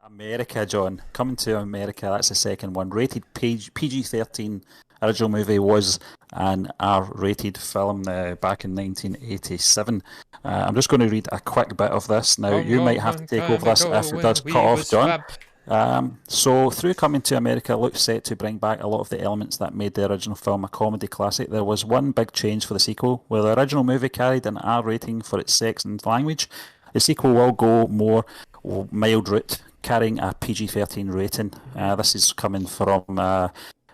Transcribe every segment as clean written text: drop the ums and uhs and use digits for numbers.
America, John. Coming to America, that's the second one. Rated PG-13. Original movie was an R-rated film back in 1987. I'm just going to read a quick bit of this. Now, Long, you might long, have to long take time over this ago if it does when cut we off, was John. fab. So, through Coming to America, looks set to bring back a lot of the elements that made the original film a comedy classic. There was one big change for the sequel, where the original movie carried an R rating for its sex and language. The sequel will go more mild route, carrying a PG-13 rating. This is coming from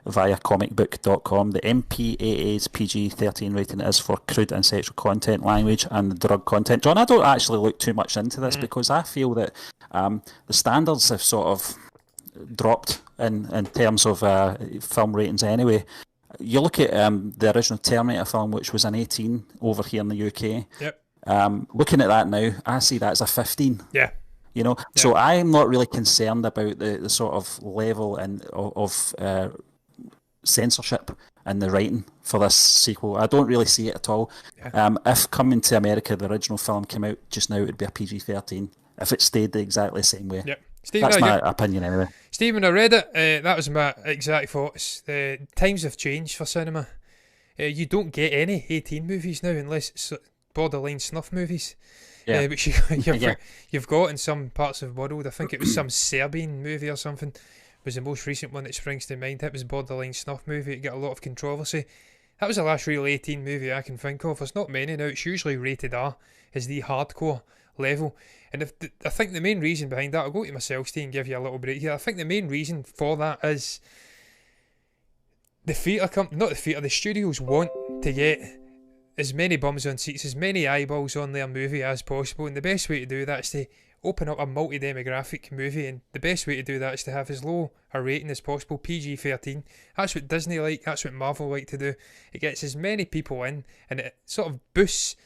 via comicbook.com. The MPAA's PG-13 rating is for crude and sexual content, language, and drug content. John, I don't actually look too much into this because I feel that the standards have sort of dropped in terms of film ratings anyway. You look at the original Terminator film, which was an 18 over here in the UK. Yep. Looking at that now, I see that as a 15. Yeah. So I'm not really concerned about the sort of level of censorship in the writing for this sequel. I don't really see it at all. Yeah. If Coming to America, the original film, came out just now, it would be a PG-13. If it stayed exactly the same way. Yep. Stephen, That's my opinion anyway. Stephen, I read it. That was my exact thoughts. The times have changed for cinema. You don't get any 18 movies now unless it's borderline snuff movies. Which you've got in some parts of the world. I think it was some Serbian movie or something was the most recent one that springs to mind. It was a borderline snuff movie. It got a lot of controversy. That was the last real 18 movie I can think of. There's not many now. It's usually rated R is the hardcore level. And I think the main reason behind that, I'll go to myself, Steve, and give you a little break here. I think the main reason for that is the the studios want to get as many bums on seats, as many eyeballs on their movie as possible, and the best way to do that is to open up a multi-demographic movie, and the best way to do that is to have as low a rating as possible, PG-13. That's what Disney like, that's what Marvel like to do. It gets as many people in, and it sort of boosts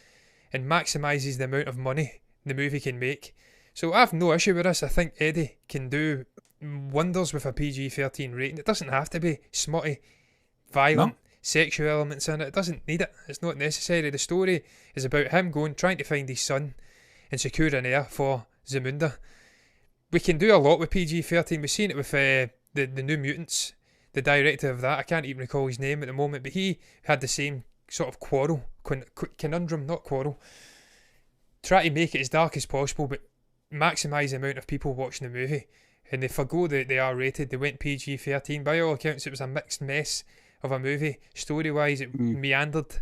and maximises the amount of money the movie can make. So I have no issue with this. I think Eddie can do wonders with a PG-13 rating. It doesn't have to be smutty, violent, sexual elements in it. It doesn't need it. It's not necessary. The story is about him trying to find his son and secure an heir for Zamunda. We can do a lot with PG-13. We've seen it with the New Mutants. The director of that, I can't even recall his name at the moment, but he had the same sort of conundrum, not quarrel. Try to make it as dark as possible, but maximise the amount of people watching the movie. And they forgo they are rated. They went PG-13. By all accounts, it was a mixed mess of a movie. Story-wise, it meandered.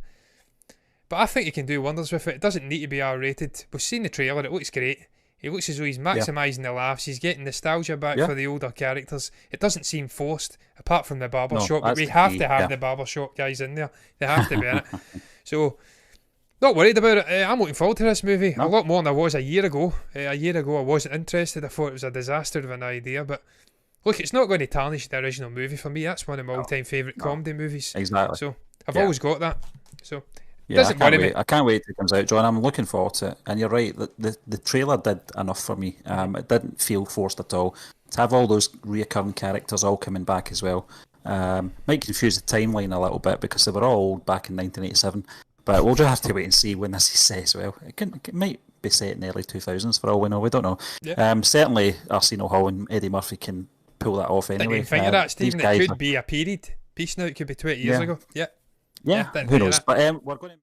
But I think he can do wonders with it. It doesn't need to be R-rated. We've seen the trailer. It looks great. It looks as though he's maximising the laughs. He's getting nostalgia back for the older characters. It doesn't seem forced, apart from the barbershop. But we have to have the barbershop guys in there. They have to be in it. So, not worried about it. I'm looking forward to this movie a lot more than I was a year ago. A year ago, I wasn't interested. I thought it was a disaster of an idea. But look, it's not going to tarnish the original movie for me. That's one of my all-time favourite comedy movies. Exactly. So I've always got that. So yeah, I can't wait till it comes out, John. I'm looking forward to it. And you're right, the trailer did enough for me. It didn't feel forced at all. To have all those reoccurring characters all coming back as well. Might confuse the timeline a little bit because they were all old back in 1987. But we'll just have to wait and see when this is set as well. It might be set in the early 2000s for all we know. We don't know. Yeah. Certainly, Arsenio Hall and Eddie Murphy can pull that off anyway. Didn't think of that, Stephen. It could be a period piece now. It could be 20 years ago. Yeah. Who knows? But we're going to